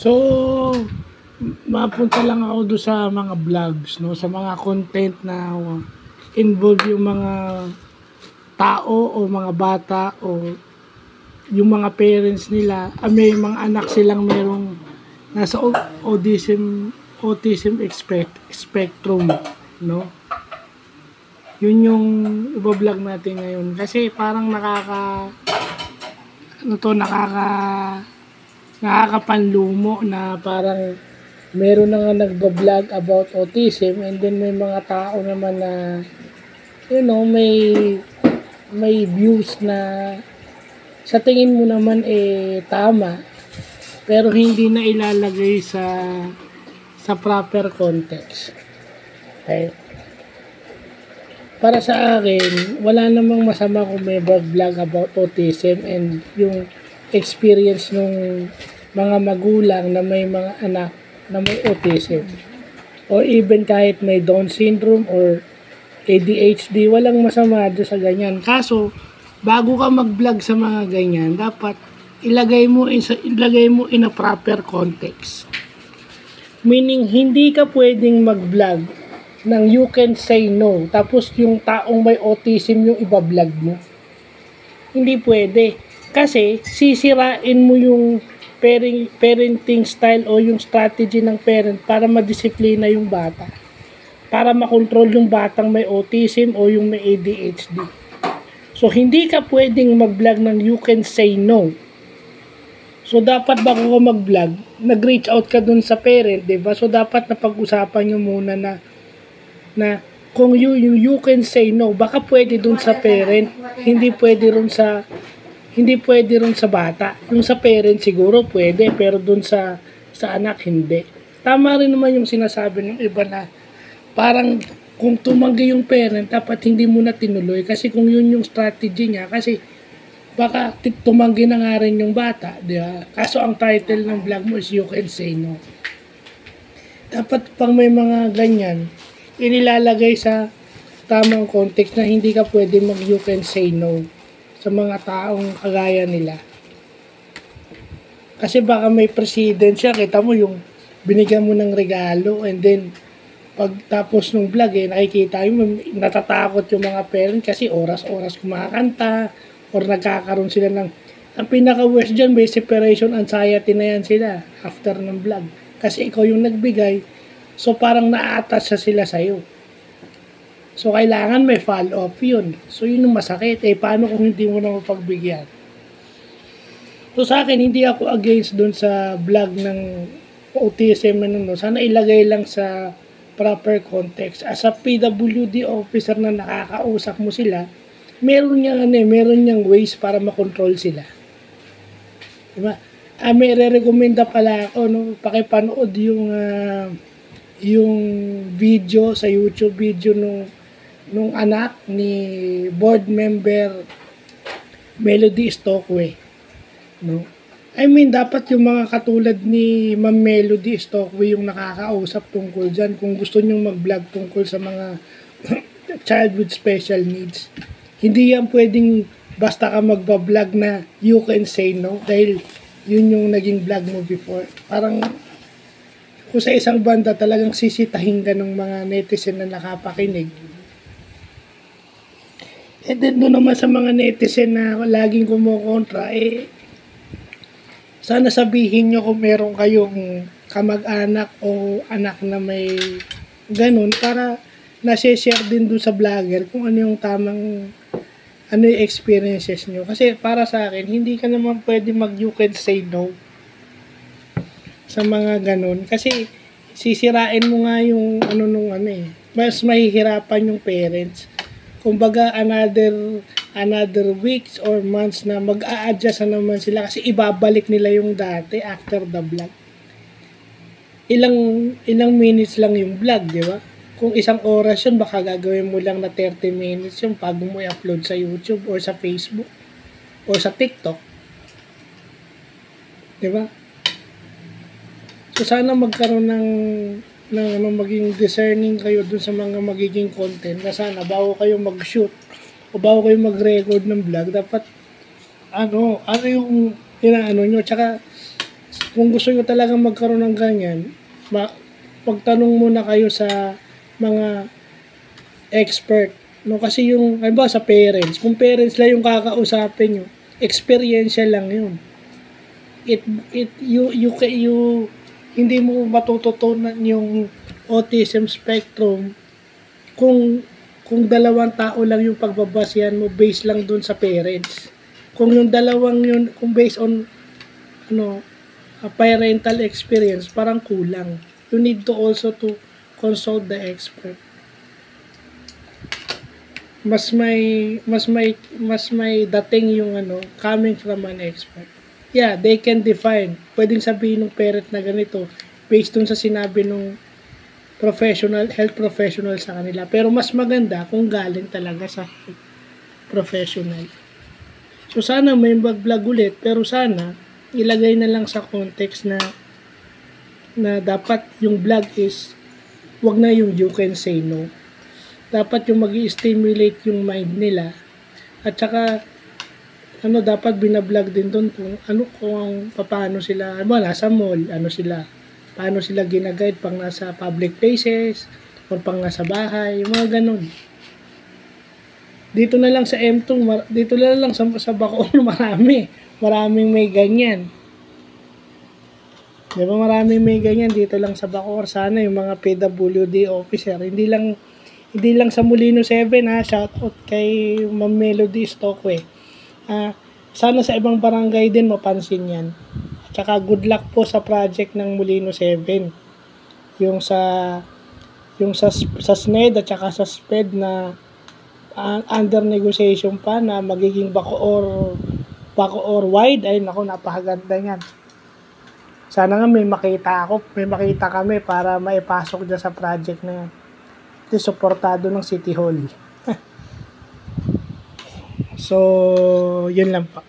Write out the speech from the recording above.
So, mapunta lang ako do sa mga vlogs, no, sa mga content na involve yung mga tao o mga bata o yung mga parents nila, may mga anak silang merong nasa autism spectrum, no? Yun yung iba-vlog natin ngayon kasi parang nakakapanlumo na parang meron na nga nagba-vlog about autism, and then may mga tao naman na may views na sa tingin mo naman tama, pero hindi na ilalagay sa proper context. Okay? Para sa akin, wala namang masama kung may vlog about autism and yung experience ng mga magulang na may mga anak na may autism. Or even kahit may Down syndrome or ADHD, walang masama doon sa ganyan. Kaso, bago ka mag-vlog sa mga ganyan, dapat ilagay mo in a proper context. Meaning, hindi ka pwedeng mag-vlog nang you can say no, tapos yung taong may autism yung iba-vlog mo. Hindi pwede. Kasi, sisirain mo yung parenting style o yung strategy ng parent para madisiplina yung bata. Para makontrol yung batang may autism o yung may ADHD. So, hindi ka pwedeng mag-vlog ng you can say no. So, dapat bago ka mag-vlog, nag-reach out ka dun sa parent, diba? So, dapat napag-usapan nyo muna na kung you can say no, baka pwede dun sa parent, hindi pwede ron sa bata. Yung sa parent siguro pwede, pero dun sa anak hindi. Tama rin naman yung sinasabi ng iba na parang kung tumanggi yung parent, dapat hindi mo na tinuloy kasi kung yun yung strategy niya, kasi baka tumanggi na nga rin yung bata, di ba? Kaso ang title ng vlog mo is You Can Say No. Dapat pang may mga ganyan, inilalagay sa tamang context na hindi ka pwede you can say no sa mga taong kagaya nila. Kasi baka may president siya, kita mo yung binigyan mo ng regalo, and then pagtapos ng vlog nakikita mo natatakot yung mga parent kasi oras-oras kumakanta or nagkakaroon sila ng, ang pinaka-worst dyan, may separation anxiety na yan sila after ng vlog. Kasi ikaw yung nagbigay, so parang na-attach sila sa'yo. So kailangan may follow-up yun. So yun yung masakit. Paano kung hindi mo na mapagbigyan? So sa akin, hindi ako against dun sa vlog ng autism. Sana ilagay lang sa proper context. As a PWD officer na nakakausap mo sila, meron niyang ways para makontrol sila. Diba? May re-recommenda pala ako, pakipanood yung video sa YouTube video nung anak ni board member Melody Stockway, no? I mean, dapat yung mga katulad ni Ma'am Melody Stockway yung nakakausap tungkol dyan kung gusto nyong mag-vlog tungkol sa mga child with special needs. Hindi yan pwedeng basta ka magba-vlog na you can say no, dahil yun yung naging vlog mo before. Parang kung sa isang banda talagang sisitahin ka ng mga netizen na nakapakinig. And then doon naman sa mga netizen na laging kumukontra, sana sabihin nyo kung meron kayong kamag-anak o anak na may ganun para nasi-share din doon sa vlogger kung ano yung tamang yung experiences nyo. Kasi para sa akin, hindi ka naman pwede you can say no sa mga ganun. Kasi sisirain mo nga yung mas mahihirapan yung parents. Kumbaga another weeks or months na mag-a-adjust na naman sila kasi ibabalik nila yung dati after the vlog. Ilang minutes lang yung vlog, di ba? Kung isang oras yun, baka gagawin mo lang na 30 minutes yung pag mo i-upload sa YouTube or sa Facebook or sa TikTok. Di ba? So sana magkaroon ng maging discerning kayo dun sa mga magiging content na sana bago kayo mag-shoot o bago kayo mag-record ng vlog, dapat ano yung inaano nyo, tsaka kung gusto nyo talagang magkaroon ng ganyan, pagtanong muna kayo sa mga expert. No, kasi yung, ano ba, sa parents, kung parents lang yung kakausapin nyo, experiential lang yun. You hindi mo matututunan yung autism spectrum kung dalawang tao lang yung pagbabasihan mo based lang dun sa parents. Kung yung dalawang yun, kung based on a parental experience, parang kulang. You need to also to consult the expert. Mas may dating yung coming from an expert. Yeah, they can define. Pwedeng sabihin ng parent na ganito based dun sa sinabi ng health professional sa kanila. Pero mas maganda kung galing talaga sa professional. So sana may mag-vlog ulit, pero sana ilagay na lang sa context na dapat yung vlog is wag na yung you can say no. Dapat yung magi-stimulate yung mind nila. At saka dapat binablog din doon kung paano sila, nasa mall, paano sila ginaguide pang nasa public places or pang nasa bahay, yung mga ganun. Dito na lang sa M2, dito na lang sa Bacoor, maraming may ganyan. Di ba maraming may ganyan dito lang sa Bacoor. Sana yung mga PWD officer, hindi lang sa Molino 7 shout out kay Ma'am Melody Stockway. Sana sa ibang barangay din mapansin yan. Tsaka good luck po sa project ng Molino 7. Yung sa SNED at saka sa SPED na under negotiation pa na magiging Bacoor wide. Ay naku, napakaganda yan. Sana nga may makita kami para maipasok dyan sa project na yan. Suportado ng City Hall. So, yun lang pa.